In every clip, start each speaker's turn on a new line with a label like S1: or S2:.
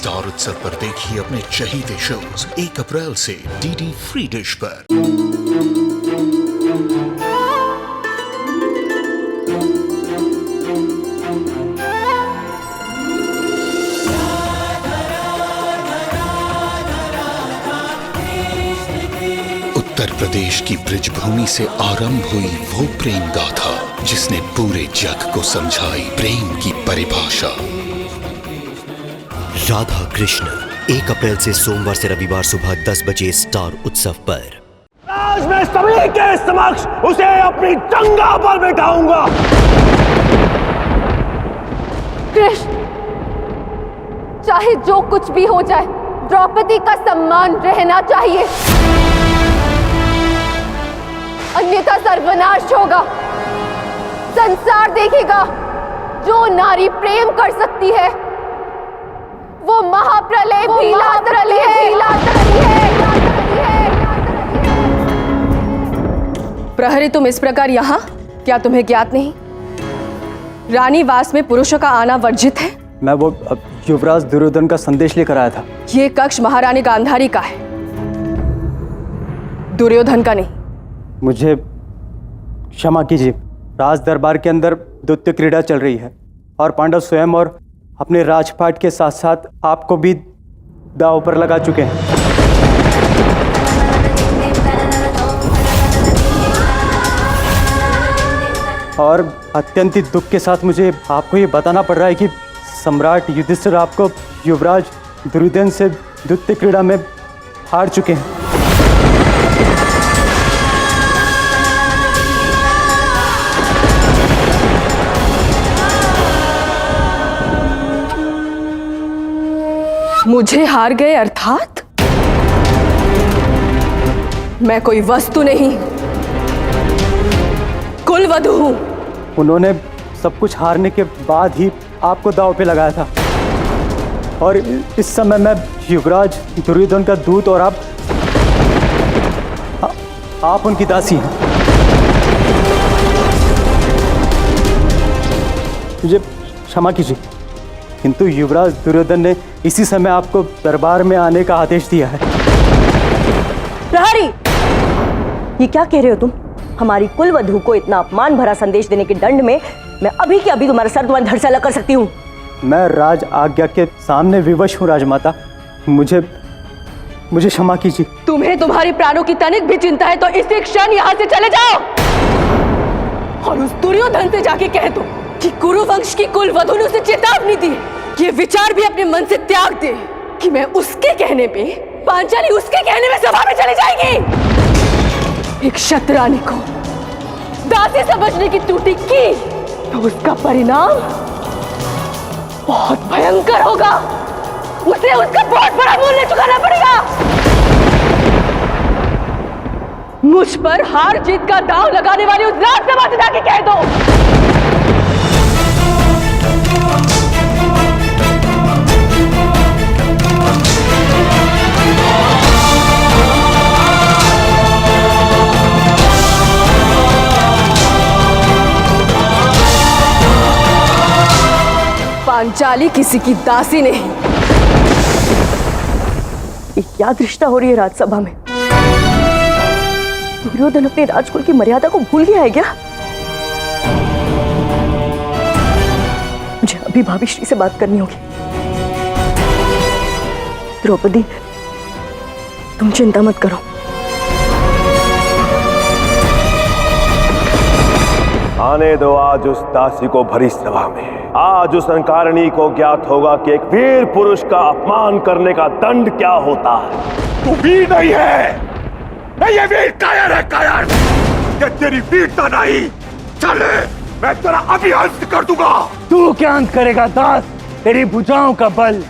S1: Star उत्सव पर देखिए अपने चहीते शोज 1 अप्रैल से डीडी फ्री डिश पर। उत्तर प्रदेश की ब्रिजभूमि से आरंभ हुई वो प्रेम गाथा जिसने पूरे जग को समझाई प्रेम की परिभाषा।
S2: राधा कृष्ण 1 अप्रैल से सोमवार से रविवार सुबह 10 बजे स्टार उत्सव पर।
S3: आज मैं सभी के समक्ष उसे अपनी जंगा पर बिठाऊंगा।
S4: कृष्ण, चाहे जो कुछ भी हो जाए, द्रौपदी का सम्मान रहना चाहिए, अन्यथा सर्वनाश होगा। संसार देखेगा जो नारी प्रेम कर सकती है वो महाप्रलय भी ला सकती है।
S5: प्रहरी, तुम इस प्रकार यहाँ, क्या तुम्हें ज्ञात नहीं? रानी वास में पुरुषों का आना वर्जित है।
S6: मैं वो युवराज दुर्योधन का संदेश लेकर आया था।
S5: ये कक्ष महारानी गांधारी का है, दुर्योधन का नहीं।
S6: मुझे क्षमा कीजिए, राज दरबार के अंदर द्वितीय क्रीड़ा चल रही है और पांडव स्वयं और अपने राजपाट के साथ साथ आपको भी दांव पर लगा चुके हैं। और अत्यंत दुख के साथ मुझे आपको ये बताना पड़ रहा है कि सम्राट युधिष्ठिर आपको युवराज दुर्योधन से द्वितीय क्रीड़ा में हार चुके हैं।
S5: मुझे हार गए अर्थात? मैं कोई वस्तु नहीं, कुलवधू हूं।
S6: उन्होंने सब कुछ हारने के बाद ही आपको दांव पे लगाया था और इस समय मैं युवराज दुर्योधन का दूत और आप उनकी दासी हैं। मुझे क्षमा कीजिए, किंतु युवराज दुर्योधन ने इसी समय आपको दरबार में आने का आदेश दिया है।
S7: प्रहरी, ये क्या कह रहे हो तुम? हमारी कुलवधू को इतना अपमान भरा संदेश देने के दंड में मैं अभी के अभी तुम्हारा सर तुम्हारे धड़ से अलग कर सकती हूँ।
S6: मैं राज आज्ञा के सामने विवश हूँ राजमाता, मुझे क्षमा कीजिए।
S5: तुम्हें तुम्हारी प्राणों की तनिक भी चिंता है तो इसी क्षण यहाँ से चले जाओ और उस दुर्योधन से जाके कह दो कि कुरुवंश की कुलवधू ने उसे चेतावनी दी, ये विचार भी अपने मन से त्याग दे कि मैं उसके कहने पे, पांचाली उसके कहने में सभा में चली जाएगी। एक क्षत्ररानी को दासी समझने की त्रुटि की तो उसका परिणाम बहुत भयंकर होगा। उसे उसका बहुत बड़ा मूल्य चुकाना पड़ेगा। मुझ पर हार जीत का दांव लगाने वाली उस राजसभा से जाके कह दो पांचाली किसी की दासी नहीं।
S7: ये क्या दृष्टा हो रही है राजसभा में? दुर्योधन अपने राजकुल की मर्यादा को भूल गया है क्या? मुझे अभी भाभी श्री से बात करनी होगी। द्रौपदी, तुम चिंता मत करो।
S3: आने दो आज उस दासी को भरी सभा में। आज उस अंकारणी को ज्ञात होगा कि एक वीर पुरुष का अपमान करने का दंड क्या होता है। तू वीर नहीं है, नहीं ये वीर कायर है, कायर। ये तेरी वीरता नहीं। चल, मैं तेरा अभी अंत कर दूंगा।
S8: तू क्या अंत करेगा दास? तेरी भुजाओं का बल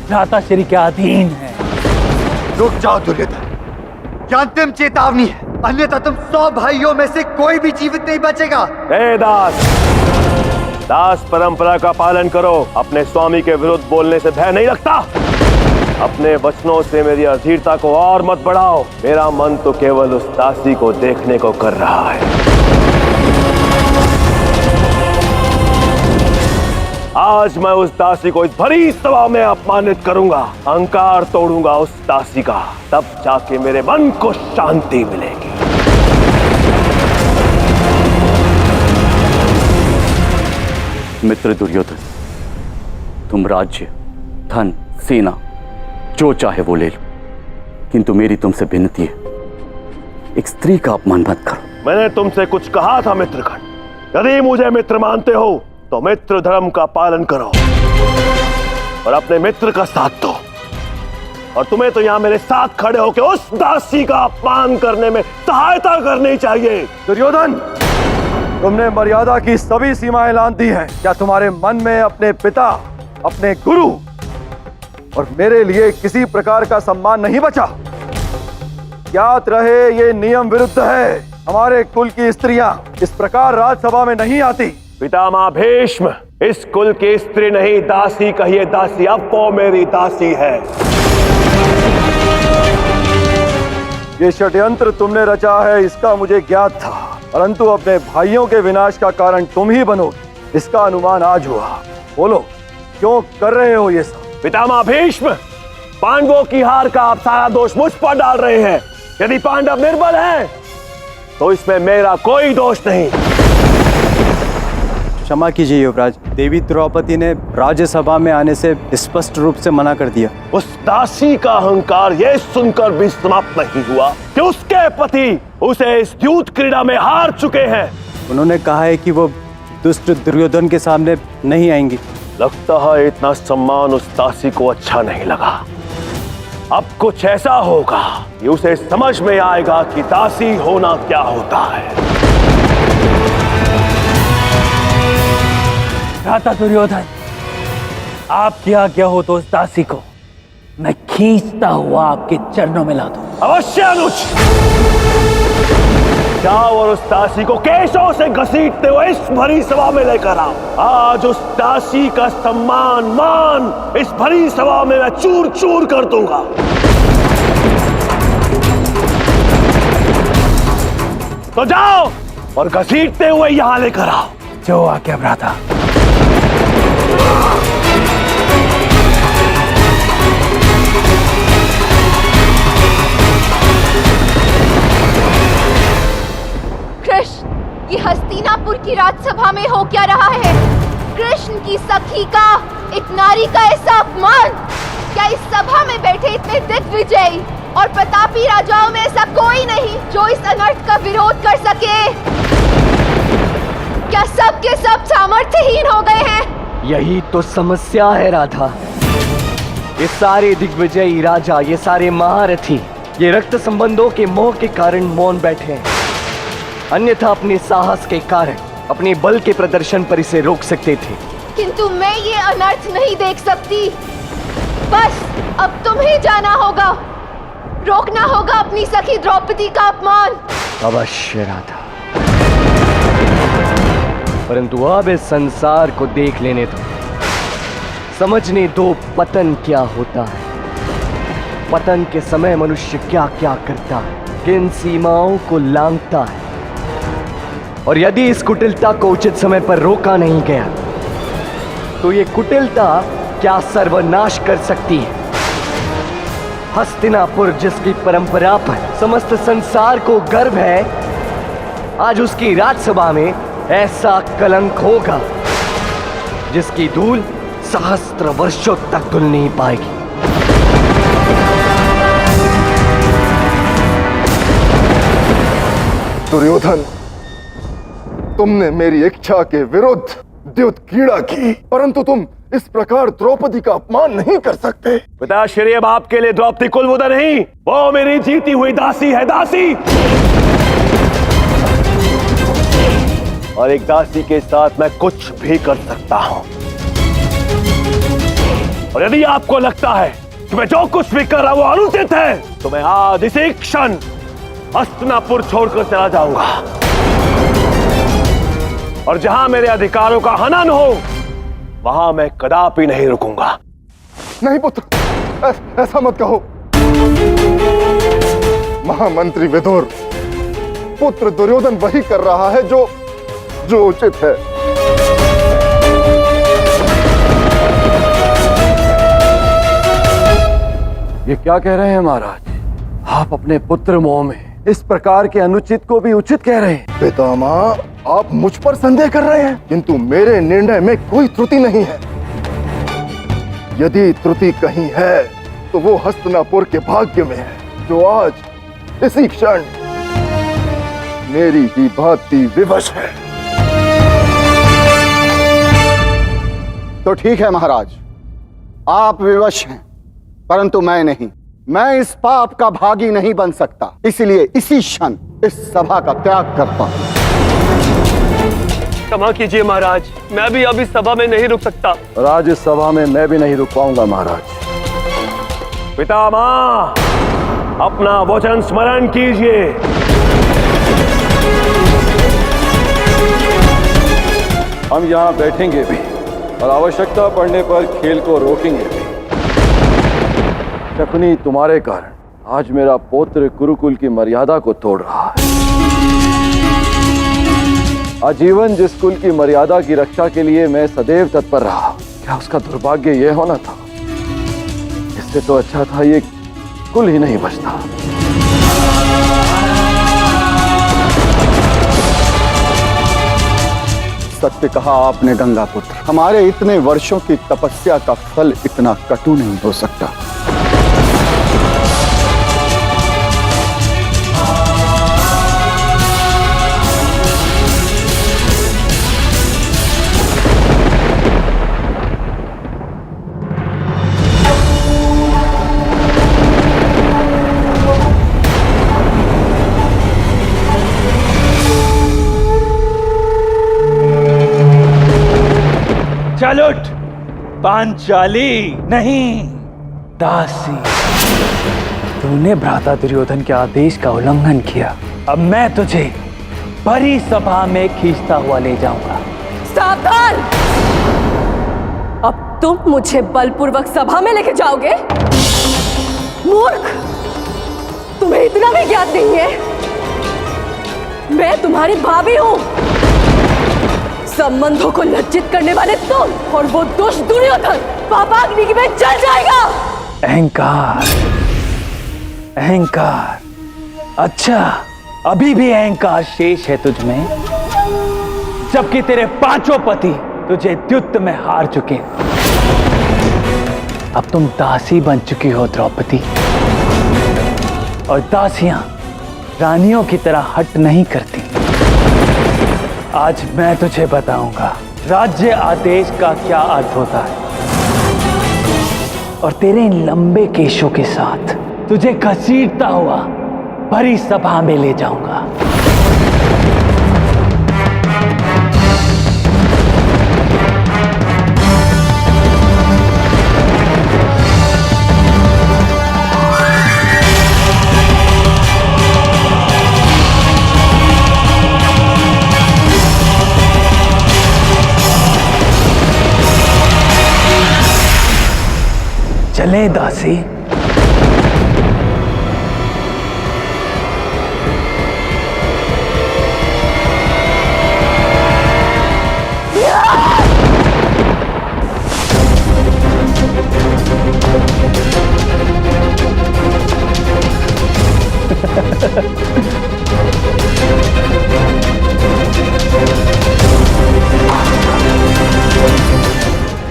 S8: भ्राताश्री के अधीन है।
S9: रुक जाओ दुर्योधन, ये अंतिम चेतावनी है, अन्यथा तुम 100 भाइयों में से कोई भी जीवित नहीं बचेगा।
S3: ए दास परंपरा का पालन करो। अपने स्वामी के विरुद्ध बोलने से भय नहीं लगता। अपने वचनों से मेरी अधीरता को और मत बढ़ाओ। मेरा मन तो केवल उस दासी को देखने को कर रहा है। आज मैं उस दासी को इस भरी सभा में अपमानित करूंगा, अहंकार तोड़ूंगा उस दासी का, तब जाके मेरे मन को शांति मिलेगी।
S10: मित्र दुर्योधन, तुम राज्य, धन, सेना जो चाहे वो ले लो, किंतु मेरी तुमसे विनती है, एक स्त्री का अपमान मत करो।
S3: मैंने तुमसे कुछ कहा था मित्रगण, यदि मुझे मित्र मानते हो तो मित्र धर्म का पालन करो और अपने मित्र का साथ दो। और तुम्हें तो यहाँ मेरे साथ खड़े होकर उस दासी का अपमान करने में सहायता करनी चाहिए।
S11: दुर्योधन, तुमने मर्यादा की सभी सीमाएं लांघ दी हैं। क्या तुम्हारे मन में अपने पिता, अपने गुरु और मेरे लिए किसी प्रकार का सम्मान नहीं बचा? याद रहे, ये नियम विरुद्ध है। हमारे कुल की स्त्रियां इस प्रकार राजसभा में नहीं आती।
S3: पितामह भीष्म, इस कुल की स्त्री नहीं, दासी कहिए दासी, अब वो मेरी दासी है।
S11: ये षड्यंत्र तुमने रचा है, इसका मुझे ज्ञात था, परंतु अपने भाइयों के विनाश का कारण तुम ही बनोगे, इसका अनुमान आज हुआ। बोलो, क्यों कर रहे हो ये सब?
S3: पितामह भीष्म, पांडवों की हार का आप सारा दोष मुझ पर डाल रहे हैं। यदि पांडव निर्बल हैं, तो इसमें मेरा कोई दोष नहीं।
S6: क्षमा कीजिए युवराज, देवी द्रौपदी ने राज्यसभा में आने से स्पष्ट रूप से मना कर दिया।
S3: उस दासी का अहंकार यह सुनकर भी समाप्त नहीं हुआ कि उसके पति उसे इस द्यूत क्रीड़ा में हार चुके हैं।
S6: उन्होंने कहा है कि वो दुष्ट दुर्योधन के सामने नहीं आएंगी।
S3: लगता है इतना सम्मान उस दासी को अच्छा नहीं लगा। अब कुछ ऐसा होगा कि उसे समझ में आएगा कि दासी होना क्या होता है।
S8: भ्राता दुर्योधन, आपकी आज्ञा हो तो उस दासी को मैं खींचता हुआ आपके चरणों में ला दूं।
S3: अवश्य अनुज, जाओ और उस दासी को केशों से घसीटते हुए इस भरी सभा में लेकर आओ। आज उस दासी का सम्मान मान इस भरी सभा में मैं चूर चूर कर दूंगा। तो जाओ और घसीटते हुए यहां लेकर आओ।
S8: जो आज्ञा भ्राता।
S4: कृष्ण, ये हस्तिनापुर की राजसभा में हो क्या रहा है? कृष्ण की सखी का, एक नारी का ऐसा अपमान! क्या इस सभा में बैठे इतने दिग्विजयी और प्रतापी राजाओं में ऐसा कोई नहीं जो इस अनर्थ का विरोध कर सके? क्या सब के सब सामर्थ्यहीन हो गए हैं?
S12: यही तो समस्या है राधा। ये सारे दिग्विजयी राजा, ये सारे महारथी, ये रक्त संबंधों के मोह के कारण मौन बैठे हैं। अन्यथा अपने साहस के कारण, अपने बल के प्रदर्शन पर इसे रोक सकते थे।
S4: किंतु मैं ये अनर्थ नहीं देख सकती। बस अब तुम्हें जाना होगा, रोकना होगा अपनी सखी द्रौपदी का अपमान।
S12: अवश्य राधा, परंतु अब इस संसार को देख लेने दो, समझने दो पतन क्या होता है। पतन के समय मनुष्य क्या क्या करता है, किन सीमाओं को लांघता है, और यदि इस कुटिलता को उचित समय पर रोका नहीं गया तो ये कुटिलता क्या सर्वनाश कर सकती है। हस्तिनापुर जिसकी परंपरा पर समस्त संसार को गर्व है, आज उसकी राजसभा में ऐसा कलंक होगा जिसकी धूल सहस्त्र वर्षों तक धुल नहीं पाएगी।
S13: दुर्योधन, तुमने मेरी इच्छा के विरुद्ध द्यूत क्रीड़ा की, परंतु तुम इस प्रकार द्रौपदी का अपमान नहीं कर सकते।
S3: पिताश्री, अब आपके लिए द्रौपदी कुलवुदा नहीं, वो मेरी जीती हुई दासी है, दासी। और एक दासी के साथ मैं कुछ भी कर सकता हूं। और यदि आपको लगता है कि मैं जो कुछ भी कर रहा हूं वो अनुचित है, तो मैं आज इसी क्षण हस्तिनापुर छोड़कर चला जाऊंगा। और जहां मेरे अधिकारों का हनन हो, वहां मैं कदापि नहीं रुकूंगा।
S13: नहीं पुत्र, ऐसा मत कहो। महामंत्री विदुर, पुत्र दुर्योधन वही कर रहा है जो उचित है।
S11: ये क्या कह रहे हैं महाराज? आप अपने पुत्र मोह में इस प्रकार के अनुचित को भी उचित कह रहे हैं।
S13: पितामह, आप मुझ पर संदेह कर रहे हैं, किंतु मेरे निर्णय में कोई त्रुटि नहीं है। यदि त्रुटि कहीं है तो वो हस्तिनापुर के भाग्य में है, जो आज इसी क्षण मेरी ही भांति विवश है।
S14: तो ठीक है महाराज, आप विवश हैं, परंतु मैं नहीं। मैं इस पाप का भागी नहीं बन सकता, इसलिए इसी क्षण इस सभा का त्याग करता हूं।
S3: क्षमा कीजिए महाराज, मैं भी अब इस सभा में नहीं रुक सकता।
S11: और आज इस सभा में मैं भी नहीं रुक पाऊंगा महाराज।
S3: पितामह, अपना वचन स्मरण कीजिए।
S11: हम यहाँ बैठेंगे भी और आवश्यकता पड़ने पर खेल को रोकेंगे भी। शकुनी, तुम्हारे कारण आज मेरा पुत्र गुरुकुल की मर्यादा को तोड़ रहा है। आजीवन जिस कुल की मर्यादा की रक्षा के लिए मैं सदैव तत्पर रहा, क्या उसका दुर्भाग्य यह होना था? इससे तो अच्छा था ये कुल ही नहीं बचता।
S14: सत्य कहा आपने गंगा पुत्र, हमारे इतने वर्षों की तपस्या का फल इतना कटु नहीं हो सकता।
S8: चल उठ पांचाली, नहीं दासी। तूने भ्राता दुर्योधन के आदेश का उल्लंघन किया। अब मैं तुझे भरी सभा में खींचता हुआ ले जाऊंगा।
S5: सावधान! अब तुम मुझे बलपूर्वक सभा में लेके जाओगे? मूर्ख! तुम्हें इतना भी ज्ञात नहीं है, मैं तुम्हारी भाभी हूं। संबंधों को लज्जित करने वाले तुम और वो दुष्ट दुर्योधन पापाग्नि में जल जाएगा।
S8: अहंकार, अहंकार। अच्छा, अभी भी अहंकार शेष है तुझ में, जबकि तेरे पांचों पति तुझे द्युत में हार चुके। अब तुम दासी बन चुकी हो द्रौपदी, और दासियां रानियों की तरह हट नहीं करती। आज मैं तुझे बताऊंगा राज्य आदेश का क्या अर्थ होता है, और तेरे इन लंबे केशों के साथ तुझे घसीटता हुआ भरी सभा में ले जाऊंगा। चले दासी।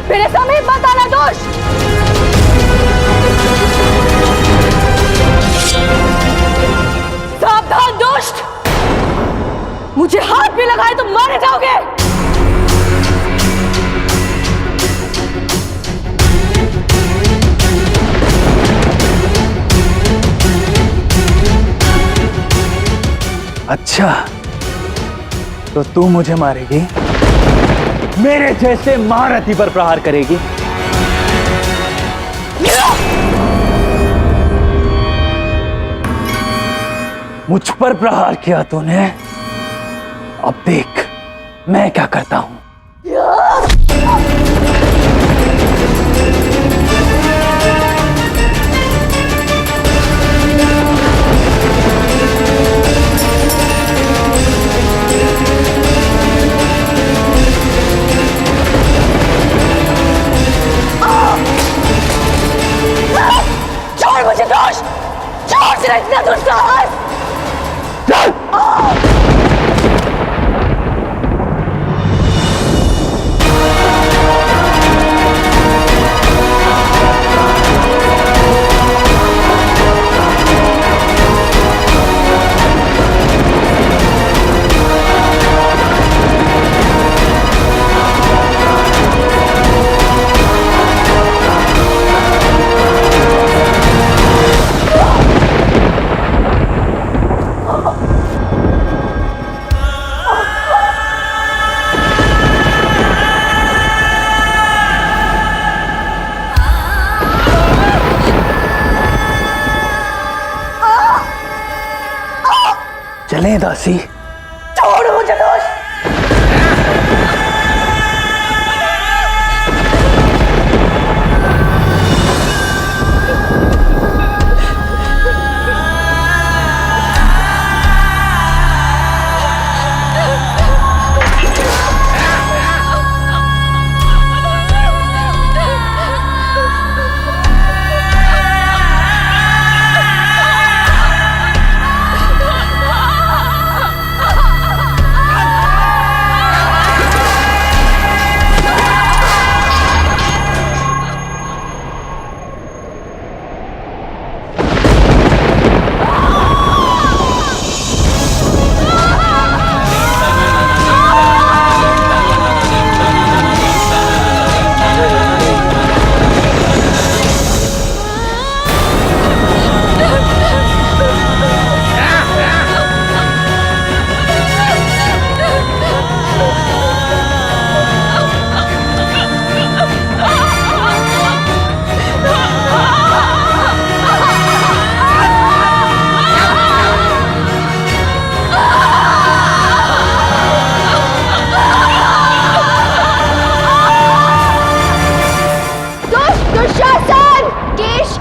S5: मेरे सामने मत आना दोष। सावधान दुष्ट, मुझे हाथ भी लगाए तो मारे जाओगे।
S8: अच्छा, तो तू मुझे मारेगी, मेरे जैसे महारथी पर प्रहार करेगी? मुझ पर प्रहार किया तूने, अब देख मैं क्या करता हूं।
S5: छोड़ मुझे दोष, छोड़ तेरा इतना दुस्साहस।
S8: चलें दासी।
S5: छोड़ मुझे दोष।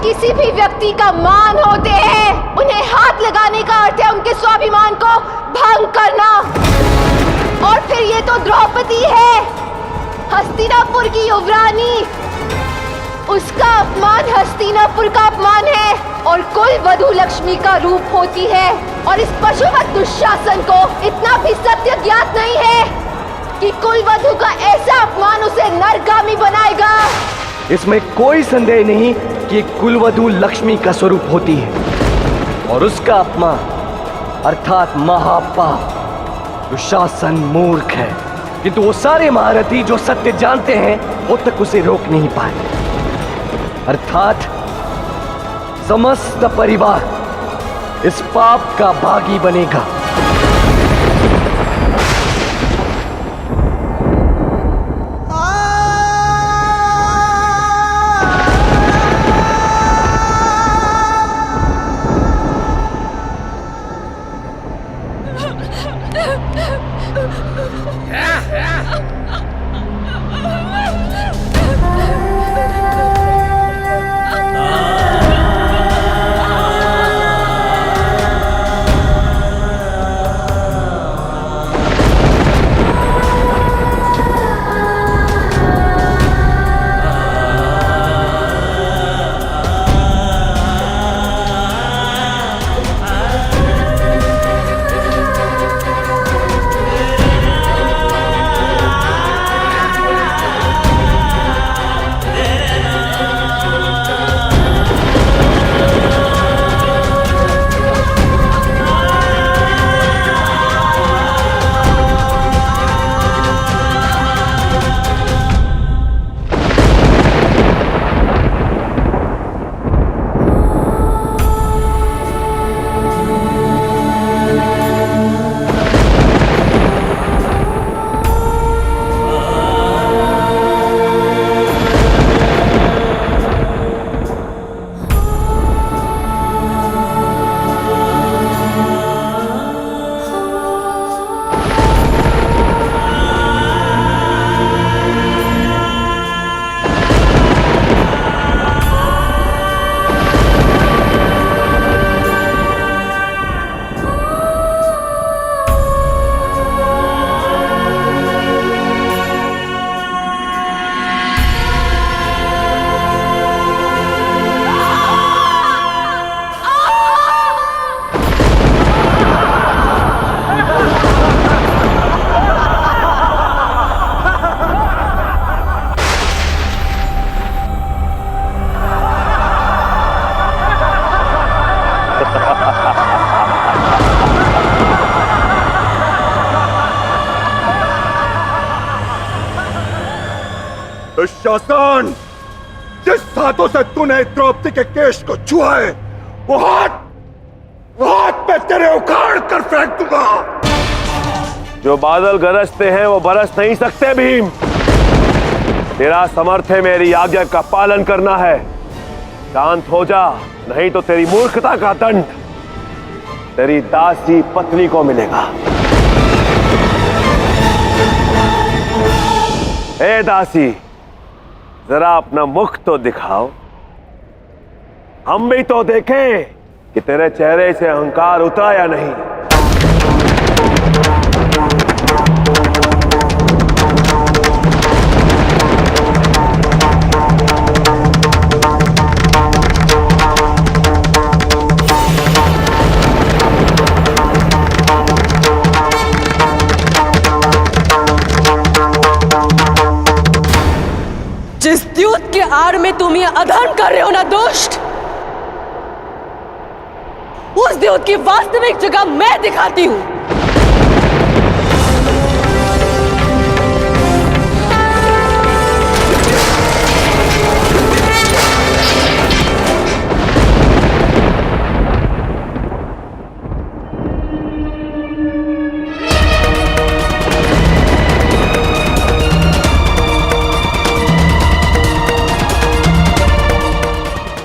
S4: किसी भी व्यक्ति का मान होते हैं, उन्हें हाथ लगाने का अर्थ है उनके स्वाभिमान को भंग करना। और फिर ये तो द्रौपदी है, हस्तिनापुर की युवरानी। उसका अपमान हस्तिनापुर का अपमान है और कुल वधू लक्ष्मी का रूप होती है। और इस पशुवत दुशासन को इतना भी सत्य ज्ञात नहीं है कि कुल वधू का ऐसा अपमान उसे नरगामी बनाएगा।
S12: इसमें कोई संदेह नहीं कि कुलवधू लक्ष्मी का स्वरूप होती है और उसका अपमान अर्थात महापाप दुशासन मूर्ख है, किंतु वो सारे महारथी जो सत्य जानते हैं वो तक उसे रोक नहीं पाए। अर्थात समस्त परिवार इस पाप का भागी बनेगा।
S13: दुशासन, जिस हाथों से तूने द्रौपदी के केश को छुआ है, वो हाथ मैं तेरे उखाड़ कर फेंक दूंगा।
S3: जो बादल गरजते हैं वो बरस नहीं सकते भीम। तेरा समर्थ मेरी आज्ञा का पालन करना है। शांत हो जा, नहीं तो तेरी मूर्खता का दंड तेरी दासी पत्नी को मिलेगा। ए दासी, जरा अपना मुख तो दिखाओ, हम भी तो देखें कि तेरे चेहरे से अहंकार उतरा या नहीं।
S5: जिस द्यूत के आड़ में तुम ये अधर्म कर रहे हो ना दुष्ट, उस द्यूत की वास्तविक जगह मैं दिखाती हूं।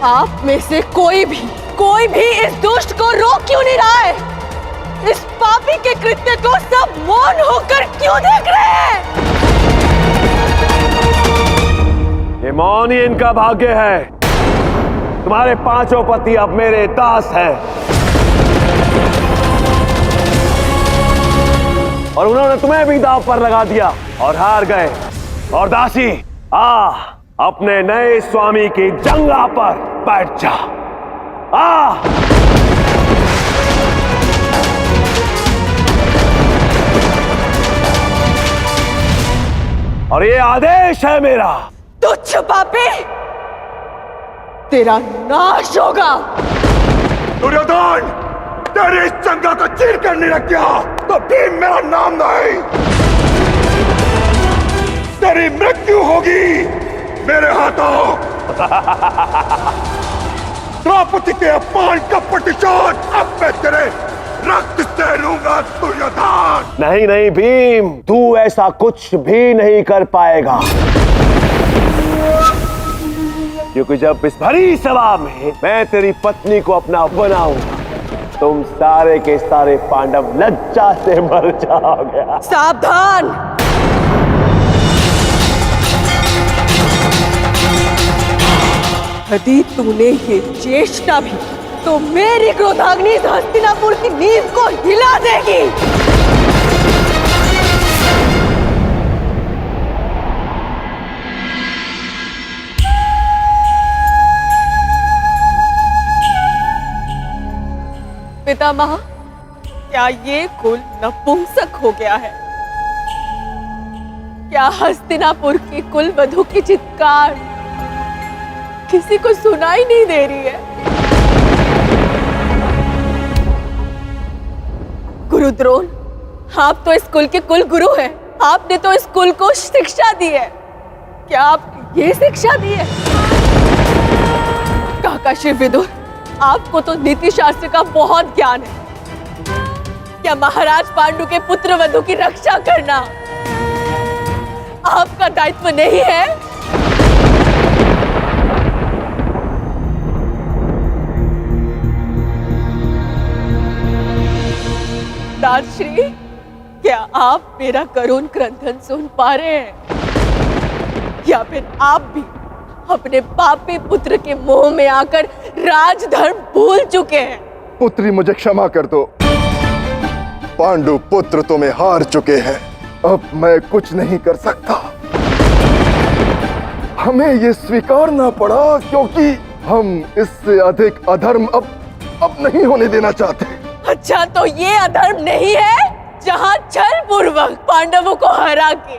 S5: आप में से कोई भी इस दुष्ट को रोक क्यों नहीं रहा है? इस पापी के कृत्य को सब मौन होकर क्यों देख रहे हैं?
S3: ये मौन ही इनका भाग्य है। तुम्हारे पांचों पति अब मेरे दास हैं और उन्होंने तुम्हें भी दांव पर लगा दिया और हार गए। और दासी, अपने नए स्वामी की जंगा पर बैठ जा। और ये आदेश है मेरा।
S5: तुच्छ पापी, तेरा नाश होगा।
S13: दुर्योधन, तेरी इस जंगा को चीर कर नहीं रख दिया तो भीम मेरा नाम नहीं। तेरी मृत्यु होगी मेरे हाथों। द्रौपदी के अपमान का प्रतिशोध अब मैं तेरे रक्त से लूंगा दुर्योधन।
S3: नहीं नहीं भीम, तू ऐसा कुछ भी नहीं कर पाएगा, क्योंकि जब इस भरी सभा में मैं तेरी पत्नी को अपना बनाऊंगा, तुम सारे के सारे पांडव लज्जा से मर जाओगे।
S5: सावधान! यदि तूने ये चेष्टा भी तो मेरी क्रोधाग्नि इस हस्तिनापुर की नींव को हिला देगी। पितामह, क्या ये कुल नपुंसक हो गया है? क्या हस्तिनापुर की कुल वधू की चित्कार किसी को सुनाई नहीं दे रही है? गुरु द्रोण, आप तो इस कुल के कुल गुरु हैं। आपने तो इस कुल को शिक्षा दी है। क्या आप ये शिक्षा दी है? काका श्री विदुर, आपको तो नीति शास्त्र का बहुत ज्ञान है। क्या महाराज पांडु के पुत्र वधू की रक्षा करना आपका दायित्व नहीं है? दानश्री, क्या आप मेरा करुण क्रंदन सुन पा रहे हैं? या फिर आप भी अपने पापी पुत्र के मोह में आकर राजधर्म भूल चुके हैं?
S13: पुत्री, मुझे क्षमा कर दो। पांडु पुत्र तुम्हें हार चुके हैं। अब मैं कुछ नहीं कर सकता। हमें ये स्वीकारना पड़ा क्योंकि हम इससे अधिक अधर्म अब नहीं होने देना चाहते।
S5: अच्छा, तो ये अधर्म नहीं है जहाँ छल पूर्वक पांडवों को हरा के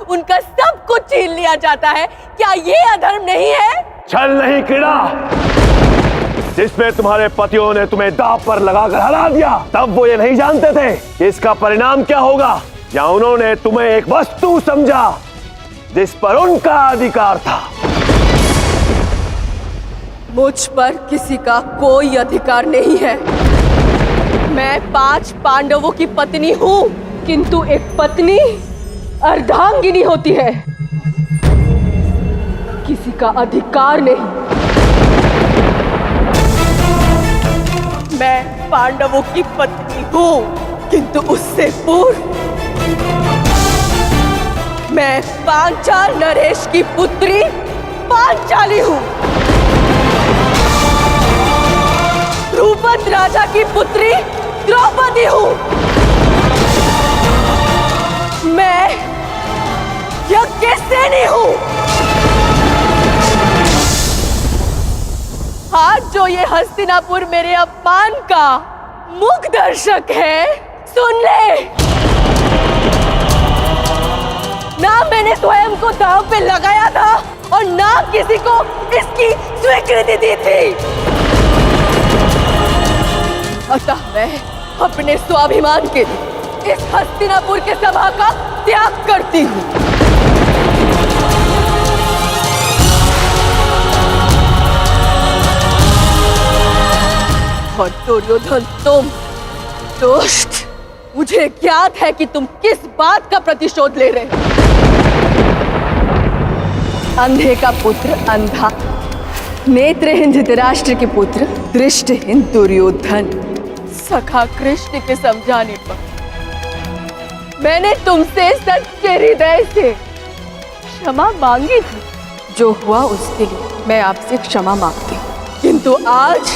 S5: उनका सब कुछ छीन लिया जाता है? क्या ये अधर्म नहीं है?
S3: छल नहीं कीड़ा, जिसमें तुम्हारे पतियों ने तुम्हें दांव पर लगाकर हरा दिया, तब वो ये नहीं जानते थे कि इसका परिणाम क्या होगा। या उन्होंने तुम्हें एक वस्तु समझा जिस पर उनका अधिकार था।
S5: मुझ पर किसी का कोई अधिकार नहीं है। मैं 5 पांडवों की पत्नी हूं, किंतु एक पत्नी अर्धांगिनी होती है, किसी का अधिकार नहीं। मैं पांडवों की पत्नी हूं, किंतु उससे पूर्व मैं पांचाल नरेश की पुत्री पांचाली हूं, ध्रुपद राजा की पुत्री द्रौपदी हूं। मैं यज्ञसेनी हूं। आज जो ये हस्तिनापुर मेरे अपमान का मुख दर्शक है, सुन ले। ना मैंने स्वयं को दांव पे लगाया था और ना किसी को इसकी स्वीकृति दी थी। अतः मैं अपने स्वाभिमान के लिए इस हस्तिनापुर के सभा का त्याग करती हूँ। और दुर्योधन, तुम दुष्ट, मुझे ज्ञात है कि तुम किस बात का प्रतिशोध ले रहे हो। अंधे का पुत्र अंधा, नेत्रहीन धृतराष्ट्र के पुत्र दृष्टहीन दुर्योधन, सखा कृष्ण के समझाने पर मैंने तुमसे सच्चे हृदय से क्षमा मांगी थी। जो हुआ उसके लिए मैं आपसे क्षमा मांगती हूँ, किंतु आज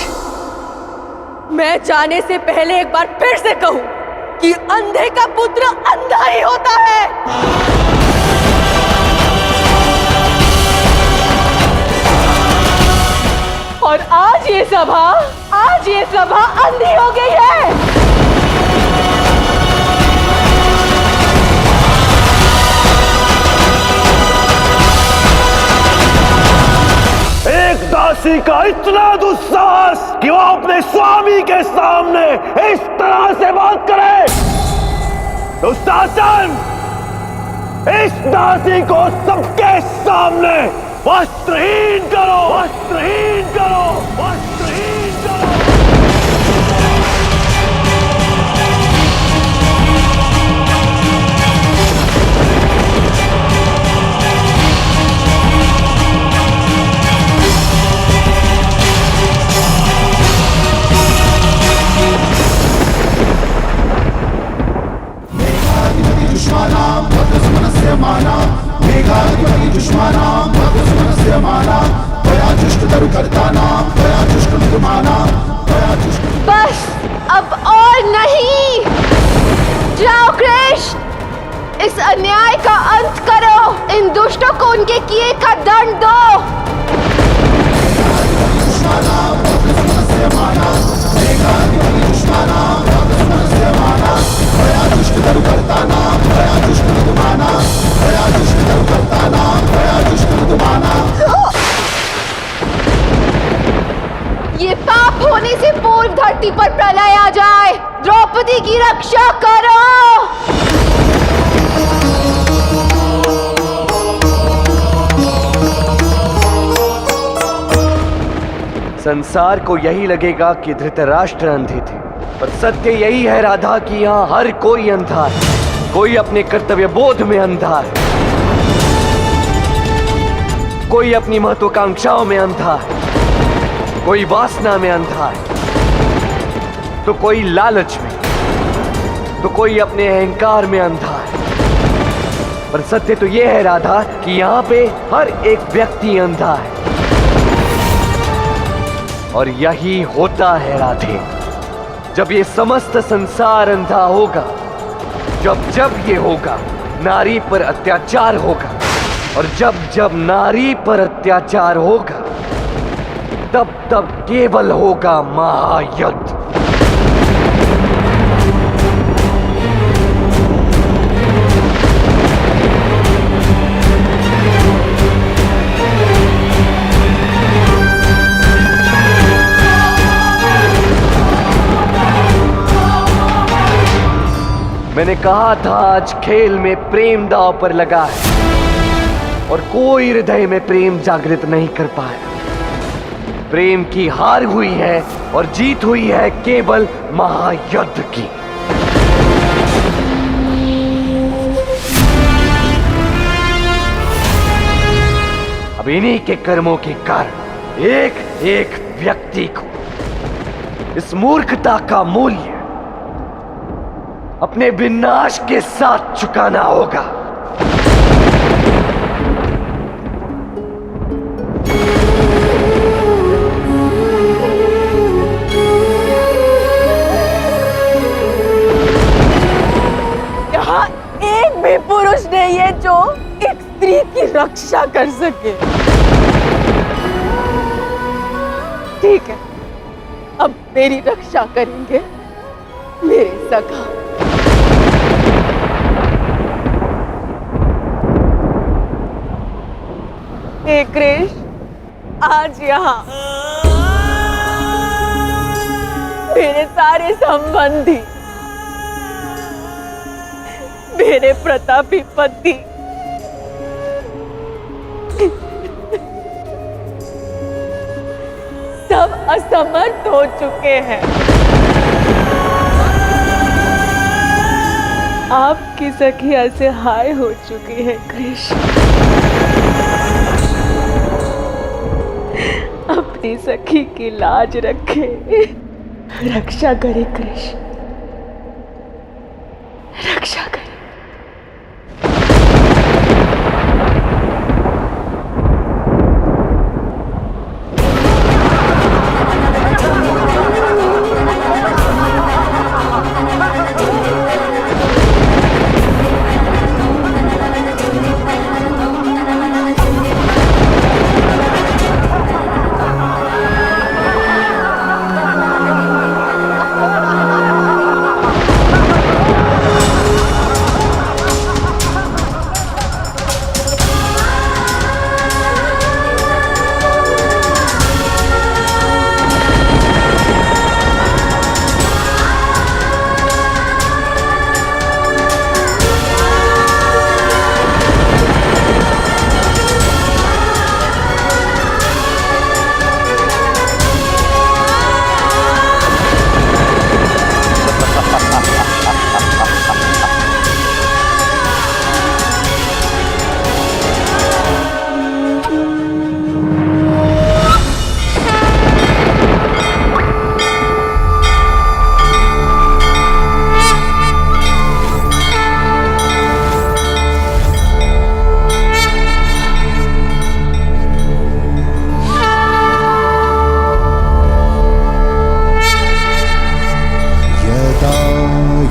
S5: मैं जाने से पहले एक बार फिर से कहूं कि अंधे का पुत्र अंधा ही होता है। और आज ये सभा अंधी हो गई है।
S3: एक दासी का इतना दुस्साहस कि वो अपने स्वामी के सामने इस तरह से बात करे। दुशासन, इस दासी को सबके सामने वस्त्रहीन करो, वस्त्रहीन करो, वस्त्रहीन करो।
S4: बस अब और नहीं। जाओ कृष्ण, इस अन्याय का अंत करो। इन दुष्टों को उनके किए का दंड दो। ये पाप होने से पूर्व धरती पर प्रलय आ जाए। द्रौपदी की रक्षा करो।
S12: संसार को यही लगेगा कि धृतराष्ट्र अंधे थे, पर सत्य यही है राधा कि यहाँ हर कोई अंधा है। कोई अपने कर्तव्य बोध में अंधा है, कोई अपनी महत्वाकांक्षाओं में अंधा है, कोई वासना में अंधा है, तो कोई लालच में, तो कोई अपने अहंकार में अंधा है। पर सत्य तो यह है राधा कि यहाँ पे हर एक व्यक्ति अंधा है। और यही होता है राधे, जब ये समस्त संसार अंधा होगा, जब ये होगा, नारी पर अत्याचार होगा। और जब नारी पर अत्याचार होगा, तब केवल होगा महायुद्ध। मैंने कहा था आज खेल में प्रेम दांव पर लगा है। और कोई हृदय में प्रेम जागृत नहीं कर पाया। प्रेम की हार हुई है और जीत हुई है केवल महायुद्ध की। अब इन्हीं के कर्मों के कारण एक एक व्यक्ति को इस मूर्खता का मूल्य अपने विनाश के साथ चुकाना होगा।
S5: यहाँ एक भी पुरुष नहीं है जो एक स्त्री की रक्षा कर सके। ठीक है, अब मेरी रक्षा करेंगे मेरे सखा। हे कृष्ण, आज यहाँ मेरे सारे संबंधी, मेरे प्रतापी पति सब असमर्थ हो चुके हैं। आपकी सखी असहाय हो चुकी है कृष्ण। अपनी सखी की लाज रखे, रक्षा करे कृष्ण, रक्षा करे।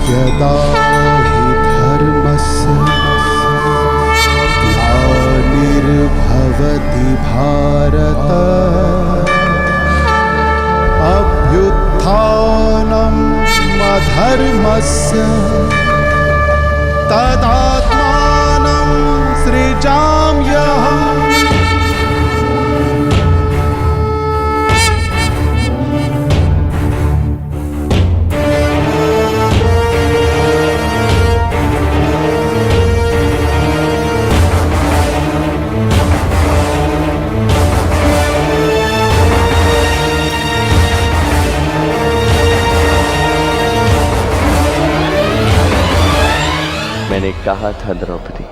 S15: यदा हि धर्मस्य ग्लानिर्भवति भारत अभ्युत्थानम् अधर्मस्य तदात्मानं सृजाम्यहम्।
S12: मैंने कहा था द्रौपदी,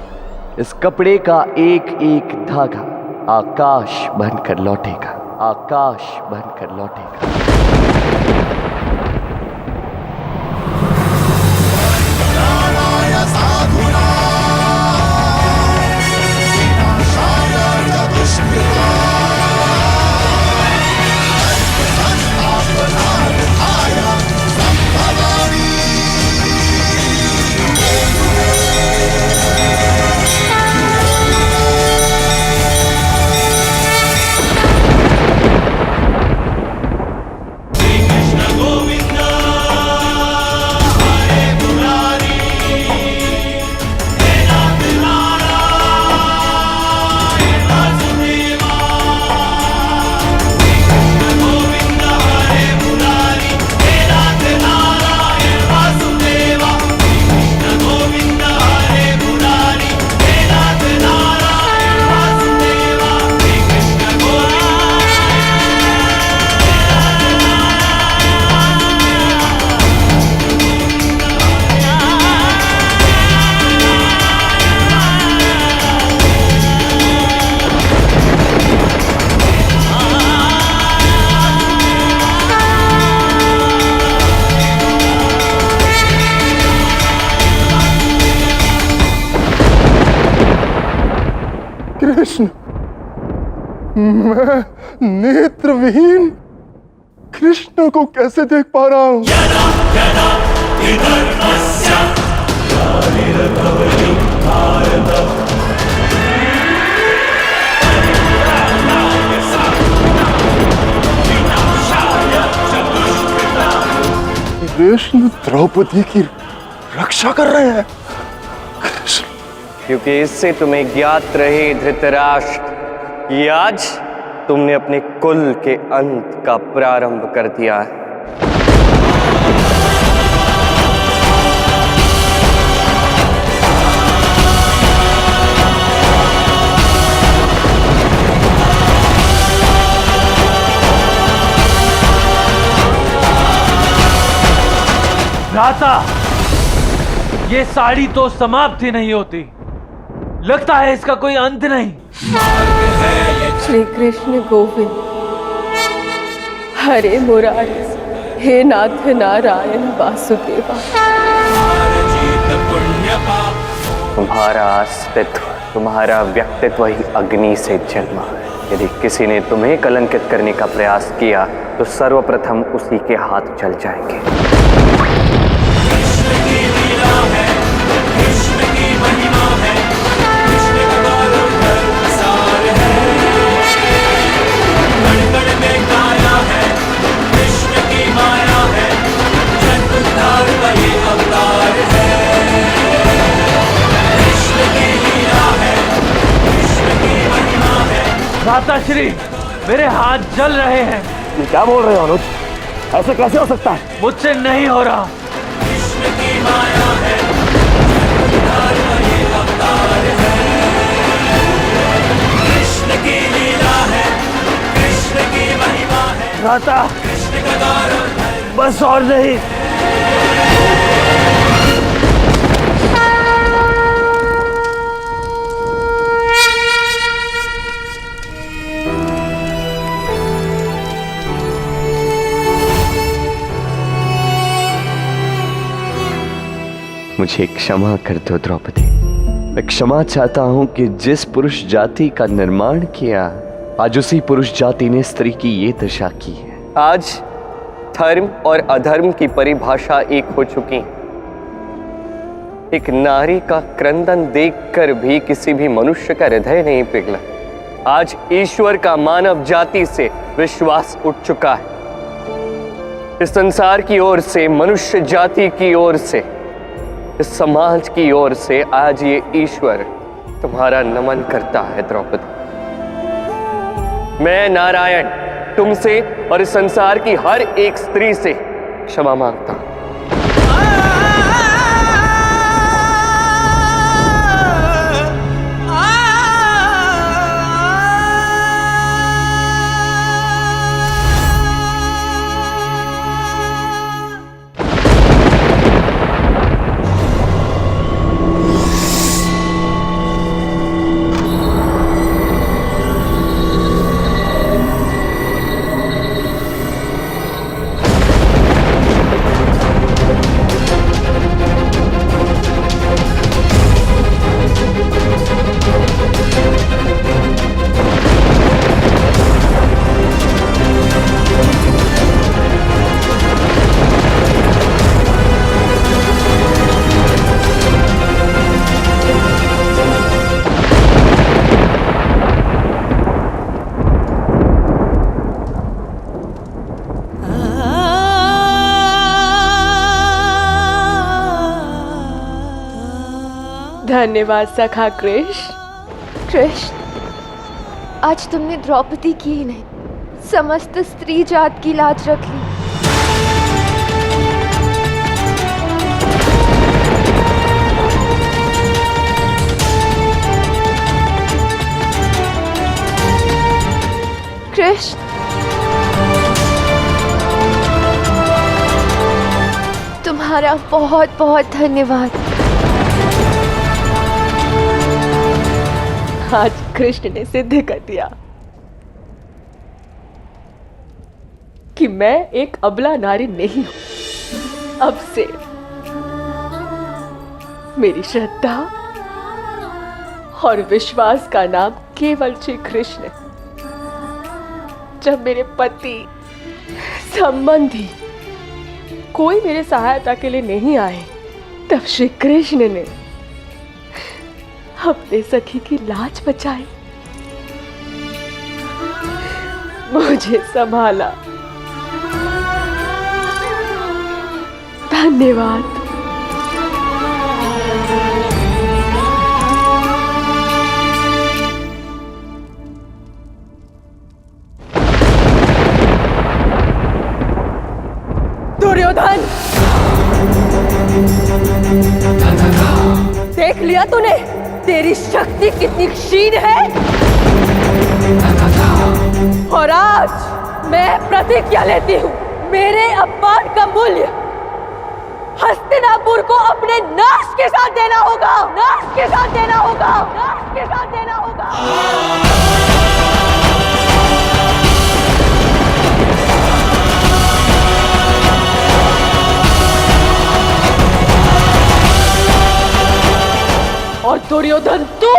S12: इस कपड़े का एक एक धागा आकाश बनकर लौटेगा, आकाश बनकर लौटेगा।
S15: Govinda
S13: कृष्ण, मैं नेत्रविहीन कृष्ण को कैसे देख पा रहा हूं? कृष्ण द्रौपदी की रक्षा कर रहे हैं।
S12: क्योंकि इससे तुम्हें ज्ञात रहे धृतराष्ट्र कि आज तुमने अपने कुल के अंत का प्रारंभ कर दिया है।
S16: भ्राता, ये साड़ी तो समाप्त ही नहीं होती। लगता है इसका कोई अंत नहीं।
S5: श्री कृष्ण गोविंद, हरे मुरारी, हे नाथ नारायण वासुदेवा।
S12: तुम्हारा अस्तित्व, तुम्हारा व्यक्तित्व ही अग्नि से जन्मा है। यदि किसी ने तुम्हें कलंकित करने का प्रयास किया तो सर्वप्रथम उसी के हाथ जल जाएंगे।
S16: भ्राता श्री, मेरे हाथ जल रहे हैं।
S3: ये क्या बोल रहे हो अनुज? ऐसे कैसे हो सकता है?
S16: मुझसे नहीं हो रहा। भ्राता, बस और नहीं।
S12: मुझे क्षमा कर दो द्रौपदी। मैं क्षमा चाहता हूं कि जिस पुरुष जाति का निर्माण किया, आज उसी पुरुष जाति ने स्त्री की ये दशा की है। आज धर्म और अधर्म की परिभाषा एक हो चुकी। एक नारी का क्रंदन देखकर भी किसी भी मनुष्य का हृदय नहीं पिघला। आज ईश्वर का मानव जाति से विश्वास उठ चुका है। इस संसार की ओर से, मनुष्य जाति की ओर से, इस समाज की ओर से आज ये ईश्वर तुम्हारा नमन करता है द्रौपदी। मैं नारायण तुमसे और इस संसार की हर एक स्त्री से क्षमा मांगता हूं।
S5: धन्यवाद सखा कृष्ण।
S4: कृष्ण, आज तुमने द्रौपदी की ही नहीं, समस्त स्त्री जात की लाज रख ली। कृष्ण, तुम्हारा बहुत बहुत धन्यवाद।
S5: आज कृष्ण ने सिद्ध कर दिया कि मैं एक अबला नारी नहीं हूं। अब से मेरी श्रद्धा और विश्वास का नाम केवल श्री कृष्ण। जब मेरे पति, संबंधी कोई मेरे सहायता के लिए नहीं आए, तब श्री कृष्ण ने अपने सखी की लाज बचाई, मुझे संभाला। धन्यवाद। दुर्योधन, देख लिया तूने तेरी शक्ति कितनी क्षीण है। और आज मैं प्रतिज्ञा लेती हूँ, मेरे अपमान का मूल्य हस्तिनापुर को अपने नाश के साथ देना होगा, नाश के साथ देना होगा, नाश के साथ देना होगा। और दुर्योधन, तू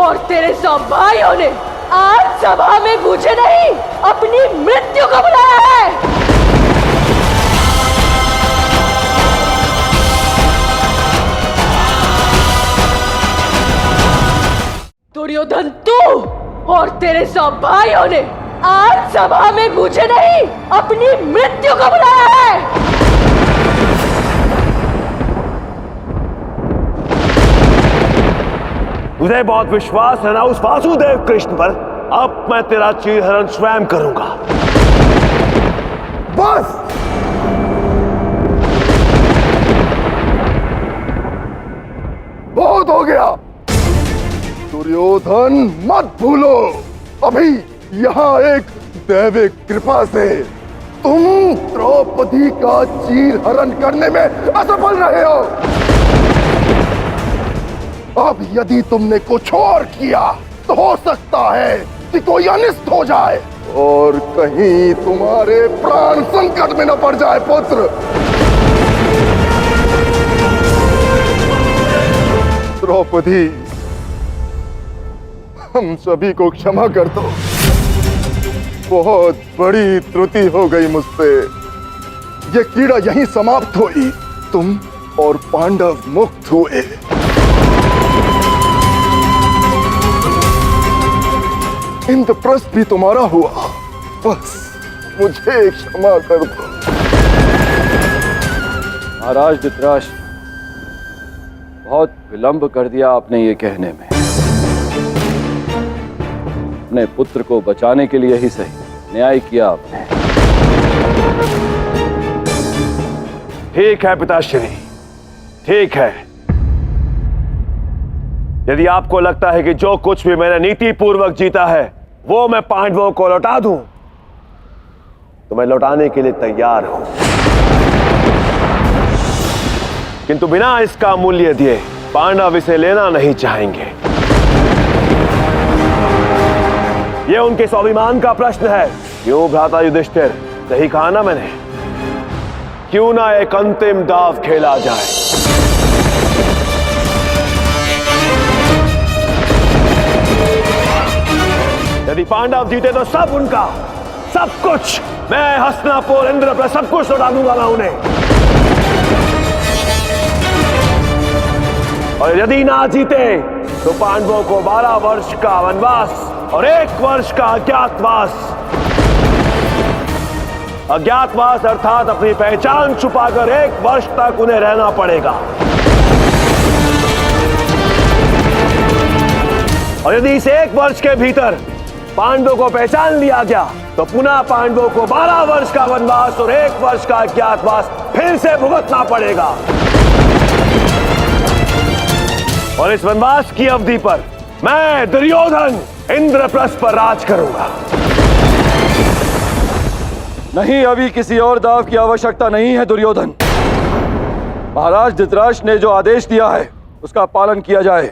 S5: और तेरे सब भाइयों ने आज सभा में मुझे नहीं, अपनी मृत्यु को बुलाया है। दुर्योधन, तू और तेरे सब भाइयों ने आज सभा में मुझे नहीं, अपनी मृत्यु को बुलाया है।
S3: तुझे बहुत विश्वास है ना उस वासुदेव कृष्ण पर। अब मैं तेरा चीरहरण स्वयं करूंगा।
S13: बस बहुत हो गया। दुर्योधन, मत भूलो, अभी यहाँ एक दैविक कृपा से तुम द्रौपदी का चीरहरण करने में असफल रहे हो। अब यदि तुमने कुछ और किया तो हो सकता है कि कोई अनिष्ट हो जाए और कहीं तुम्हारे प्राण संकट में न पड़ जाए। पुत्र, द्रौपदी, हम सभी को क्षमा कर दो। बहुत बड़ी त्रुटि हो गई मुझसे। ये कीड़ा यहीं समाप्त हुई, तुम और पांडव मुक्त हुए। इंद्रप्रस्थ भी तुम्हारा हुआ। बस मुझे क्षमा कर दो।
S11: महाराज धृतराष्ट्र, बहुत विलंब कर दिया आपने ये कहने में। अपने पुत्र को बचाने के लिए ही सही न्याय किया आपने।
S3: ठीक है पिताश्री, ठीक है। यदि आपको लगता है कि जो कुछ भी मैंने नीति पूर्वक जीता है वो मैं पांडवों को लौटा दूं, तो मैं लौटाने के लिए तैयार हूं। किंतु बिना इसका मूल्य दिए पांडव इसे लेना नहीं चाहेंगे। यह उनके स्वाभिमान का प्रश्न है। क्यों भ्राता युधिष्ठिर, सही कहा ना मैंने? क्यों ना एक अंतिम दांव खेला जाए। यदि पांडव जीते तो सब उनका, सब कुछ, मैं हस्तिनापुर, इंद्रप्रस्थ, सब कुछ लौटा दूंगा मैं उन्हें। और यदि ना जीते तो पांडवों को 12 वर्ष का वनवास और 1 वर्ष का अज्ञातवास। अज्ञातवास अर्थात अपनी पहचान छुपाकर 1 वर्ष तक उन्हें रहना पड़ेगा। और यदि इस 1 वर्ष के भीतर पांडवों को पहचान लिया गया तो पुनः पांडवों को 12 वर्ष का वनवास और 1 वर्ष का अज्ञातवास फिर से भुगतना पड़ेगा। और इस वनवास की अवधि पर मैं दुर्योधन इंद्रप्रस्थ पर राज करूंगा।
S11: नहीं, अभी किसी और दाव की आवश्यकता नहीं है दुर्योधन। महाराज धृतराष्ट्र ने जो आदेश दिया है उसका पालन किया जाए।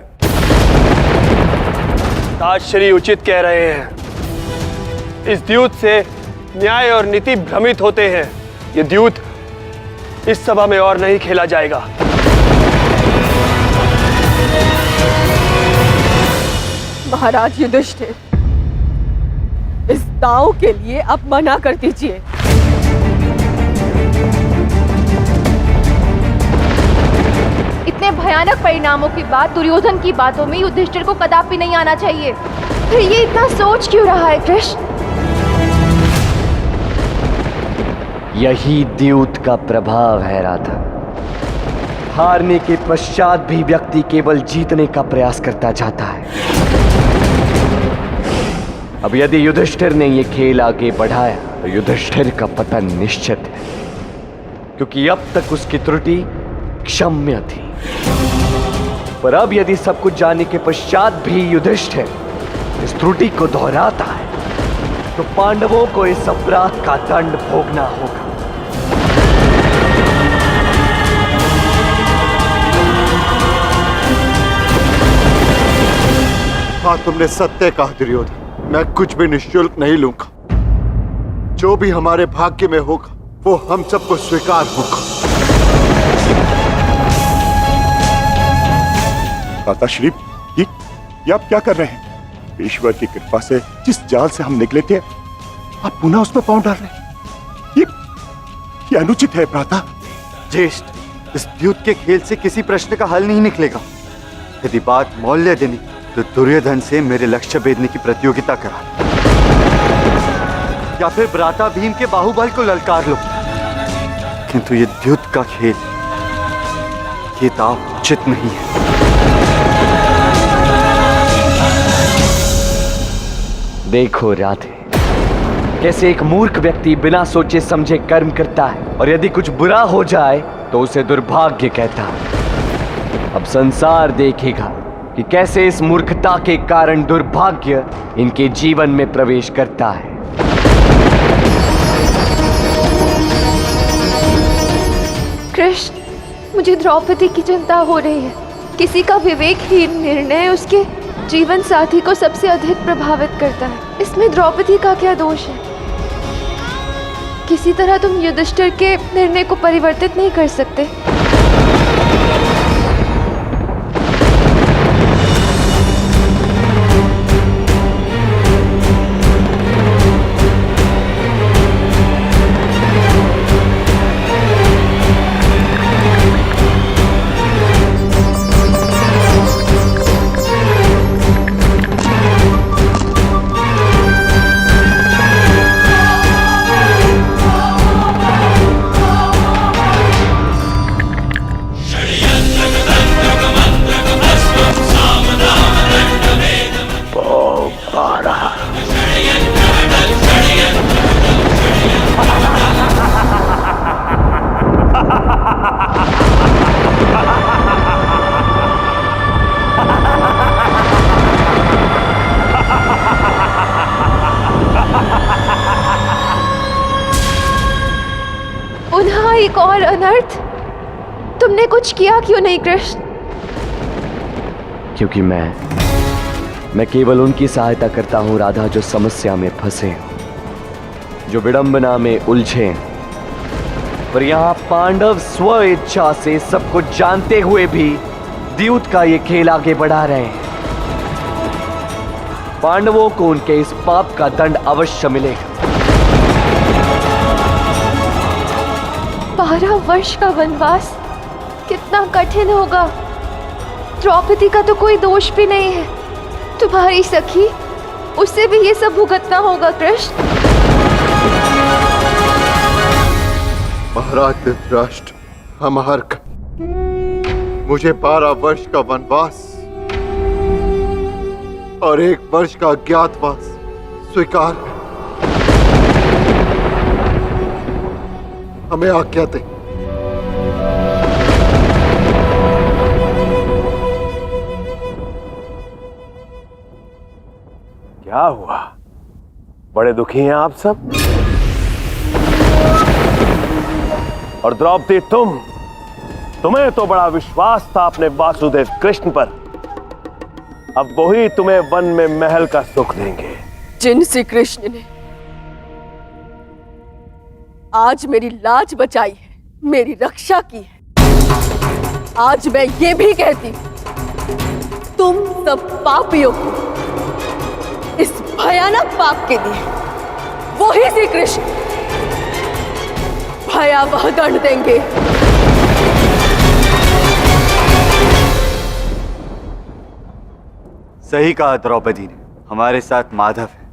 S17: ताजश्री उचित कह रहे हैं। इस द्यूत से न्याय और नीति भ्रमित होते हैं। ये द्यूत इस सभा में और नहीं खेला जाएगा।
S5: महाराज युधिष्ठिर, इस दांव के लिए आप मना कर दीजिए।
S4: इतने भयानक परिणामों के बाद दुर्योधन की बातों में युधिष्ठिर को कदापि नहीं आना चाहिए। फिर ये इतना सोच क्यों रहा है कृष्ण?
S12: यही द्यूत का प्रभाव है राधा। हारने के पश्चात भी व्यक्ति केवल जीतने का प्रयास करता जाता है। अब यदि युधिष्ठिर ने यह खेल आगे बढ़ाया तो युधिष्ठिर का पतन निश्चित है, क्योंकि अब तक उसकी त्रुटि क्षम्य थी। पर अब यदि सब कुछ जानने के पश्चात भी युधिष्ठिर इस त्रुटि को दोहराता है तो पांडवों को इस अपराध का दंड भोगना होगा।
S13: हाँ, तुमने सत्य कहा दुर्योधन। मैं कुछ भी निःशुल्क नहीं लूंगा। जो भी हमारे भाग्य में होगा वो हम सबको स्वीकार होगा।
S18: माताश्री, ये आप क्या कर रहे हैं? ईश्वर की कृपा से जिस जाल से हम निकले थे आप पुनः उसमें पांव डाल रहे हैं। ये अनुचित है भ्राता।
S9: ज्येष्ठ, इस द्यूत के खेल से किसी प्रश्न का हल नहीं निकलेगा। यदि बात मौल्य देनी तो दुर्योधन से मेरे लक्ष्य भेदने की प्रतियोगिता करा, या फिर भ्राता भीम के बाहुबल को ललकार लो। किंतु ये द्यूत का खेल, ये दांव उचित नहीं है।
S12: देखो राधे, कैसे एक मूर्ख व्यक्ति बिना सोचे समझे कर्म करता है और यदि कुछ बुरा हो जाए तो उसे दुर्भाग्य कहता है। अब संसार देखेगा कि कैसे इस मूर्खता के कारण दुर्भाग्य इनके जीवन में प्रवेश करता है।
S4: कृष्ण, मुझे द्रौपदी की चिंता हो रही है। किसी का विवेकहीन निर्णय उसके जीवन साथी को सबसे अधिक प्रभावित करता है। इसमें द्रौपदी का क्या दोष है? किसी तरह तुम युधिष्ठिर के निर्णय को परिवर्तित नहीं कर सकते? पुनः एक और अनर्थ। तुमने कुछ किया क्यों नहीं कृष्ण?
S12: क्योंकि मैं केवल उनकी सहायता करता हूं राधा जो समस्या में फंसे, जो विडंबना में उलझे। पर यहां पांडव स्व इच्छा से सब कुछ जानते हुए भी द्यूत का ये खेल आगे बढ़ा रहे हैं। पांडवों को उनके इस पाप का दंड अवश्य मिलेगा।
S4: 12 वर्ष का वनवास कितना कठिन होगा। द्रौपदी का तो कोई दोष भी नहीं है। तुम्हारी सखी, उससे भी ये सब भुगतना होगा कृष्ण।
S13: महाराज धृतराष्ट्र, हम हार गए। मुझे 12 वर्ष का वनवास और 1 वर्ष का अज्ञातवास स्वीकार है। हमें आज्ञा दें।
S3: क्या हुआ? बड़े दुखी हैं आप सब? और द्रौपदी, तुम्हें तो बड़ा विश्वास था अपने वासुदेव कृष्ण पर। अब वही तुम्हें वन में महल का सुख देंगे।
S5: जिनसे कृष्ण ने आज मेरी लाज बचाई है, मेरी रक्षा की है, आज मैं ये भी कहती हूं, तुम सब पापियों को भयानक पाप के लिए वही श्री कृष्ण भयावह दंड देंगे।
S9: सही कहा द्रौपदी ने, हमारे साथ माधव है,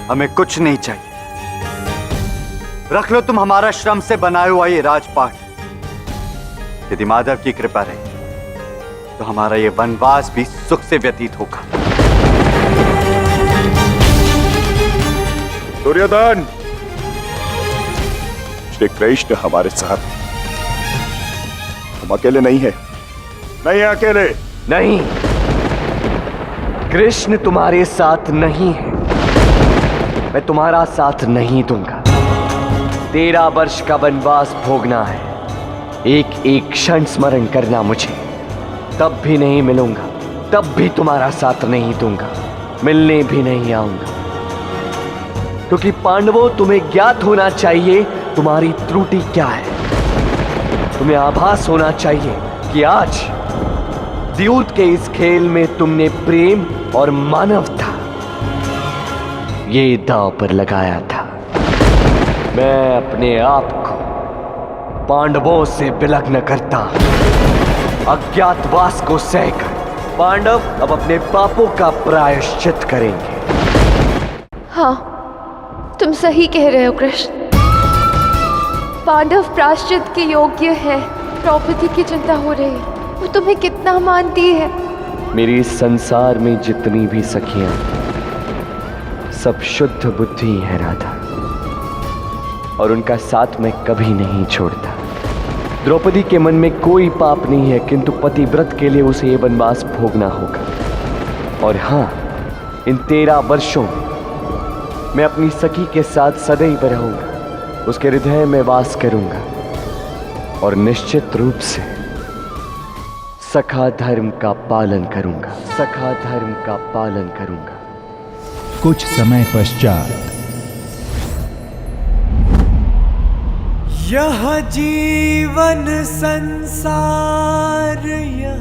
S9: हमें कुछ नहीं चाहिए। रख लो तुम हमारा श्रम से बनाया हुआ ये राजपाट। यदि माधव की कृपा रही तो हमारा ये वनवास भी सुख से व्यतीत होगा।
S18: दुर्योधन, श्री कृष्ण हमारे साथ, हम अकेले नहीं है, नहीं है अकेले।
S12: नहीं, कृष्ण तुम्हारे साथ नहीं है, मैं तुम्हारा साथ नहीं दूंगा। 13 वर्ष का वनवास भोगना है, एक एक क्षण स्मरण करना मुझे, तब भी नहीं मिलूंगा, तब भी तुम्हारा साथ नहीं दूंगा, मिलने भी नहीं आऊंगा। क्योंकि पांडवों, तुम्हें ज्ञात होना चाहिए तुम्हारी त्रुटि क्या है। तुम्हें आभास होना चाहिए कि आज द्यूत के इस खेल में तुमने प्रेम और मानवता ये दांव पर लगाया था। मैं अपने आप को पांडवों से विलग्न करता हूं। अज्ञातवास को सहकर पांडव अब अपने पापों का प्रायश्चित करेंगे।
S4: हाँ, तुम सही कह रहे हो कृष्ण। पांडव प्रायश्चित के योग्य है। द्रौपदी की चिंता हो रही है, वो तुम्हें कितना मानती है।
S12: मेरी संसार में जितनी भी सखियां सब शुद्ध बुद्धि है राधा, और उनका साथ मैं कभी नहीं छोड़ता। द्रौपदी के मन में कोई पाप नहीं है, किंतु पतिव्रत के लिए उसे ये वनवास भोगना होगा। और हां, इन 13 वर्षों में मैं अपनी सखी के साथ सदैव रहूंगा, उसके हृदय में वास करूंगा, और निश्चित रूप से सखा धर्म का पालन करूंगा, सखा धर्म का पालन करूंगा।
S19: कुछ समय पश्चात
S20: यह जीवन संसार यह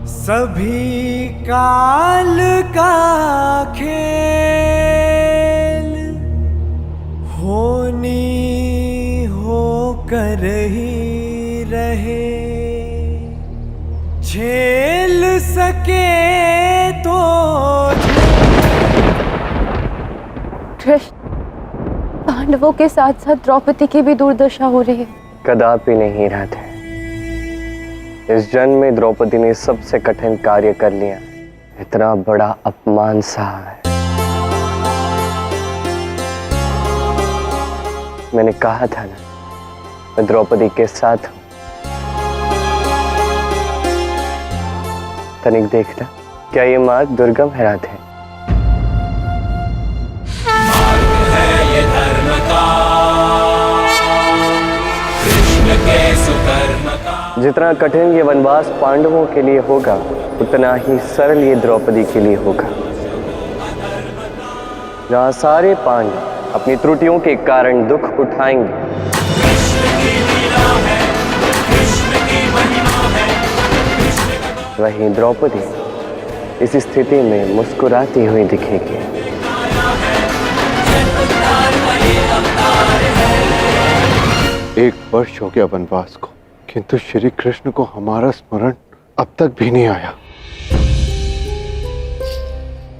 S20: सभी काल का खेल, होनी होकर ही रहे, झेल सके तो।
S4: कृष्ण, पांडवों के साथ साथ द्रौपदी की भी दुर्दशा हो रही है।
S12: कदापि नहीं राधे, इस जन्म में द्रौपदी ने सबसे कठिन कार्य कर लिया, इतना बड़ा अपमान सहा है। मैंने कहा था ना, मैं द्रौपदी के साथ हूं। तनिक देखना, क्या ये मार्ग दुर्गम है राधे?
S20: ये धर्म का, कृष्ण के सुकर्म का।
S12: जितना कठिन ये वनवास पांडवों के लिए होगा, उतना ही सरल ये द्रौपदी के लिए होगा। जहां सारे पांडव अपनी त्रुटियों के कारण दुख उठाएंगे,
S20: कृष्ण की लीला है, कृष्ण की महिमा है।
S12: वहीं द्रौपदी इस स्थिति में मुस्कुराती हुई दिखेगी।
S11: एक वर्ष हो गया वनवास को, किंतु श्री कृष्ण को हमारा स्मरण अब तक भी नहीं आया।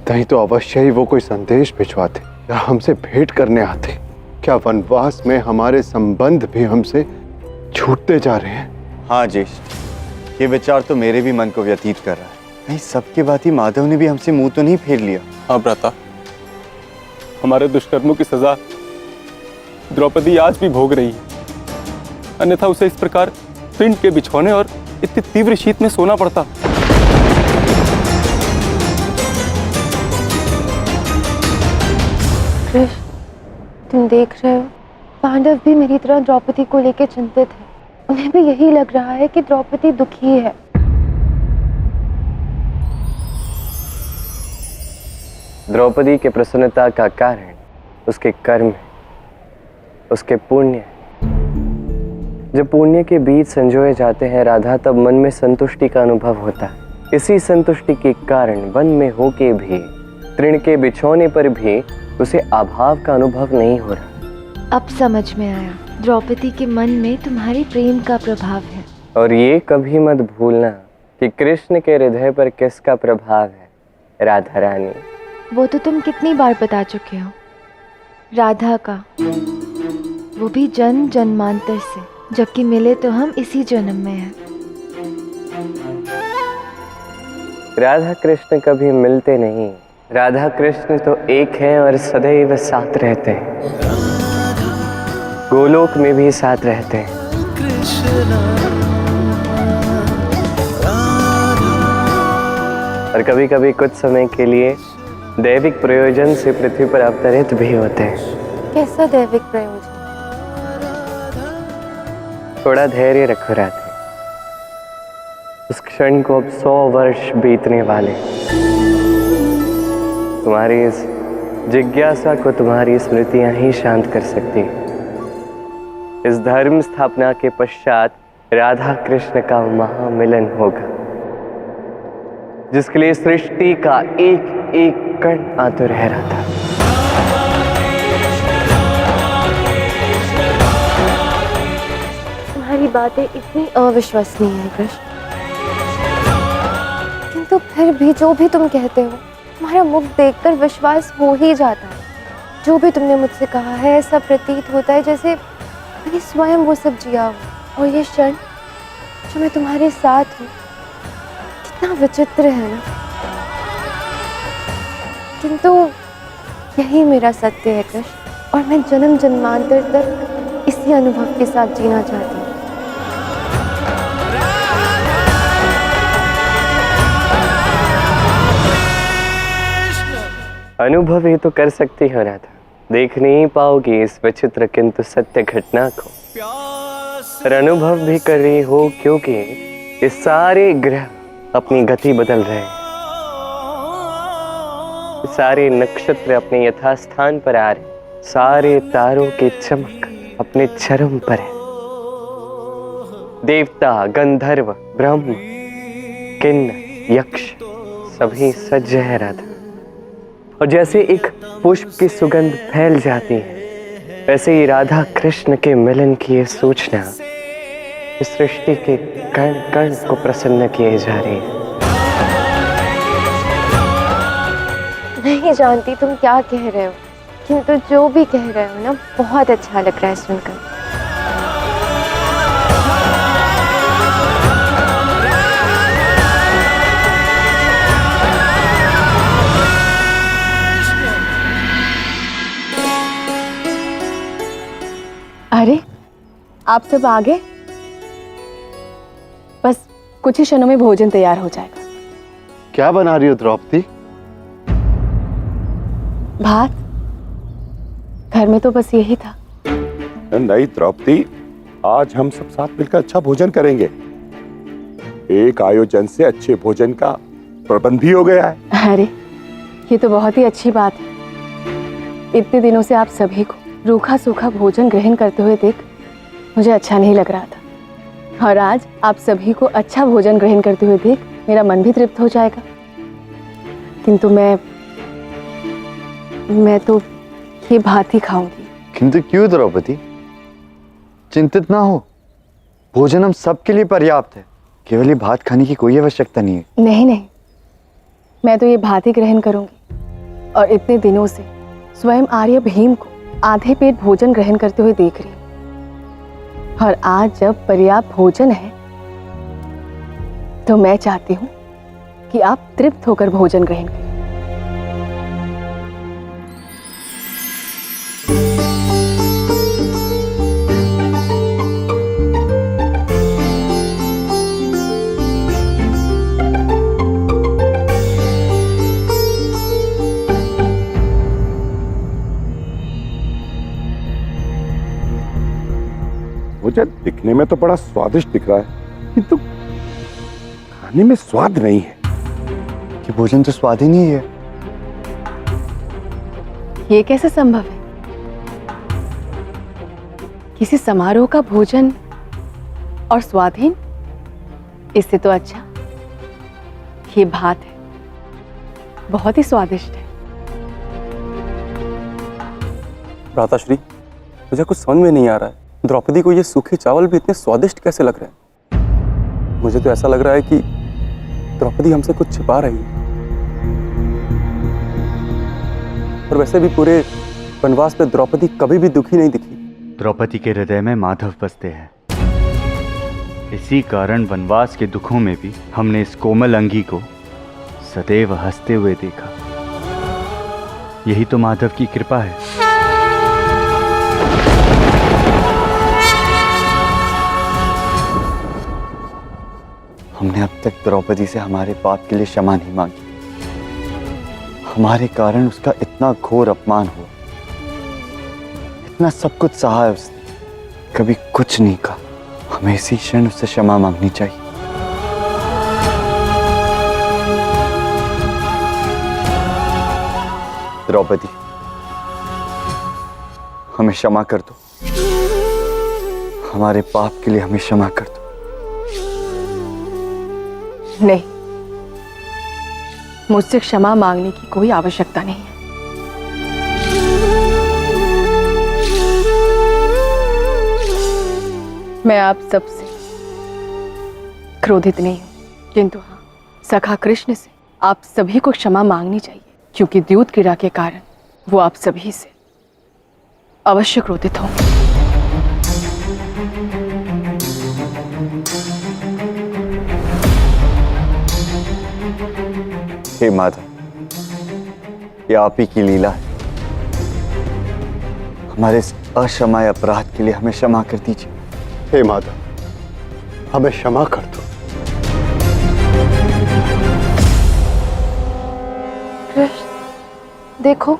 S11: नहीं तो अवश्य ही वो कोई संदेश भिजवाते या हमसे भेंट करने आते। क्या वनवास में हमारे संबंध भी हमसे छूटते जा रहे हैं?
S9: हाँ ज्येष्ठ, ये विचार तो मेरे भी मन को व्यतीत कर रहा है। नहीं, सबके बात ही माधव ने भी हमसे मुंह तो नहीं फेर लिया।
S21: हाँ भ्राता, हमारे दुष्कर्मों की सजा द्रौपदी आज भी भोग रही है, अन्यथा उसे इस प्रकार पिंड के बिछौने और इतनी तीव्र शीत में सोना पड़ता।
S4: कृष्ण, तुम देख रहे हो, पांडव भी मेरी तरह द्रौपदी को लेकर चिंतित है। उन्हें भी यही लग रहा है कि द्रौपदी दुखी है।
S12: द्रौपदी के प्रसन्नता का कारण उसके कर्म है, उसके पुण्य। जब पुण्य के बीज संजोए जाते हैं राधा, तब मन में संतुष्टि का अनुभव होता है। इसी संतुष्टि के कारण वन में होके भी, तृण के बिछौने पर भी उसे अभाव का अनुभव नहीं हो रहा।
S4: अब समझ में आया, द्रौपदी के मन में तुम्हारे प्रेम का प्रभाव है।
S12: और ये कभी मत भूलना कि कृष्ण के हृदय पर किसका प्रभाव है, राधा रानी।
S4: वो तो तुम कितनी बार बता चुके हो, राधा का, वो भी जन्म जन्मांतर से, जबकि मिले तो हम इसी जन्म में हैं।
S12: राधा कृष्ण कभी मिलते नहीं, राधा कृष्ण तो एक हैं और सदैव साथ रहते हैं, गोलोक में भी साथ रहते हैं। और कभी कभी कुछ समय के लिए दैविक प्रयोजन से पृथ्वी पर अवतरित भी होते हैं।
S4: कैसा दैविक प्रयोजन?
S12: थोड़ा धैर्य रखो राधे, उस क्षण को अब 100 वर्ष बीतने वाले। तुम्हारी इस जिज्ञासा को तुम्हारी स्मृतियां ही शांत कर सकती हैं। इस धर्म स्थापना के पश्चात राधा कृष्ण का महामिलन होगा, जिसके लिए सृष्टि का एक एक कण आतुर रह रहा था।
S4: तुम्हारी बातें इतनी अविश्वसनीय हैं कृष्ण, किंतु फिर भी जो भी तुम कहते हो, तुम्हारा मुख देखकर विश्वास हो ही जाता है। जो भी तुमने मुझसे कहा है, ऐसा प्रतीत होता है जैसे मैंने स्वयं वो सब जिया हो। और ये क्षण जो मैं तुम्हारे साथ हूँ, कितना विचित्र है ना। किंतु यही मेरा सत्य है कृष्ण, और मैं जन्म जन्मांतर तक इसी अनुभव के साथ जीना चाहती हूँ।
S12: अनुभव ही तो कर सकती हो राधा, देख नहीं पाओगी इस विचित्र किंतु सत्य घटना को, पर अनुभव भी कर रही हो, क्योंकि ये सारे ग्रह अपनी गति बदल रहे हैं, सारे नक्षत्र अपने यथास्थान पर आ रहे, सारे तारों की चमक अपने चरम पर है। देवता, गंधर्व, ब्रह्म, किन्नर, यक्ष सभी सज्ज है राधा। और जैसे एक पुष्प की सुगंध फैल जाती है, वैसे ही राधा कृष्ण के मिलन की ये सूचना इस सृष्टि के कण कण को प्रसन्न किए जा रही है।
S4: नहीं जानती तुम क्या कह रहे हो, किंतु जो भी कह रहे हो ना, बहुत अच्छा लग रहा है सुनकर।
S5: अरे आप सब आ गए? बस कुछ ही क्षणों में भोजन तैयार हो जाएगा।
S9: क्या बना रही हो द्रौपदी?
S5: भात। घर में तो बस यही था।
S18: नहीं द्रौपदी, आज हम सब साथ मिलकर अच्छा भोजन करेंगे। एक आयोजन से अच्छे भोजन का प्रबंध भी हो गया है।
S5: अरे ये तो बहुत ही अच्छी बात है। इतने दिनों से आप सभी को रूखा सूखा भोजन ग्रहण करते हुए देख मुझे अच्छा नहीं लग रहा था, और आज आप सभी को अच्छा भोजन ग्रहण करते हुए देख मेरा मन भी तृप्त हो जाएगा। किंतु मैं तो ये भात ही खाऊंगी।
S9: किंतु क्यों द्रौपदी? चिंतित ना हो, भोजन हम सबके लिए पर्याप्त है, केवल ये भात खाने की कोई आवश्यकता नहीं है।
S5: नहीं नहीं, मैं तो ये भात ही ग्रहण करूंगी, और इतने दिनों से स्वयं आर्य भीम को आधे पेट भोजन ग्रहण करते हुए देख रही हूं, और आज जब पर्याप्त भोजन है तो मैं चाहती हूं कि आप तृप्त होकर भोजन ग्रहण करें।
S18: मुझे दिखने में तो बड़ा स्वादिष्ट दिख रहा है, किंतु खाने में स्वाद नहीं है।
S9: ये भोजन तो स्वादहीन ही है।
S5: ये कैसे संभव है? किसी समारोह का भोजन और स्वादहीन? इससे तो अच्छा ये भात है, बहुत ही स्वादिष्ट है।
S21: भ्राताश्री, मुझे कुछ समझ में नहीं आ रहा है, द्रौपदी को ये सूखे चावल भी इतने स्वादिष्ट कैसे लग रहे हैं? मुझे तो ऐसा लग रहा है कि द्रौपदी हमसे कुछ छिपा रही है। और वैसे भी पूरे वनवास में द्रौपदी कभी भी दुखी नहीं दिखी।
S1: द्रौपदी के हृदय में माधव बसते हैं, इसी कारण वनवास के दुखों में भी हमने इस कोमल अंगी को सदैव हंसते हुए देखा। यही तो माधव की कृपा है।
S9: हमने अब तक द्रौपदी से हमारे पाप के लिए क्षमा नहीं मांगी। हमारे कारण उसका इतना घोर अपमान हुआ, इतना सब कुछ सहा है उसने, कभी कुछ नहीं कहा। हमें इसी क्षण उससे क्षमा मांगनी चाहिए। द्रौपदी, हमें क्षमा कर दो, हमारे पाप के लिए हमें क्षमा कर दो।
S5: नहीं, मुझसे क्षमा मांगने की कोई आवश्यकता नहीं है। मैं आप सबसे क्रोधित नहीं हूं, किंतु हाँ, सखा कृष्ण से आप सभी को क्षमा मांगनी चाहिए, क्योंकि द्यूत क्रीड़ा के कारण वो आप सभी से अवश्य क्रोधित होंगे।
S9: हे माधव, ये आप ही की लीला है। हमारे इस अक्षमाय अपराध के लिए हमें क्षमा कर दीजिए।
S14: हे माधव, हमें क्षमा कर दो।
S4: कृष्ण, देखो,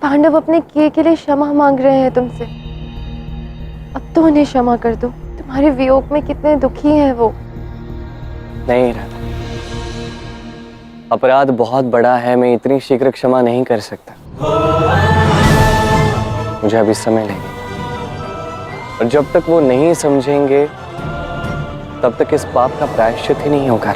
S4: पांडव अपने किए के लिए क्षमा मांग रहे हैं तुमसे। अब तो उन्हें क्षमा कर दो। तुम्हारे वियोग में कितने दुखी हैं वो।
S12: नहीं राधा, अपराध बहुत बड़ा है, मैं इतनी शीघ्र क्षमा नहीं कर सकता। मुझे अभी समय लगेगा, और जब तक वो नहीं समझेंगे तब तक इस पाप का प्रायश्चित ही नहीं होगा।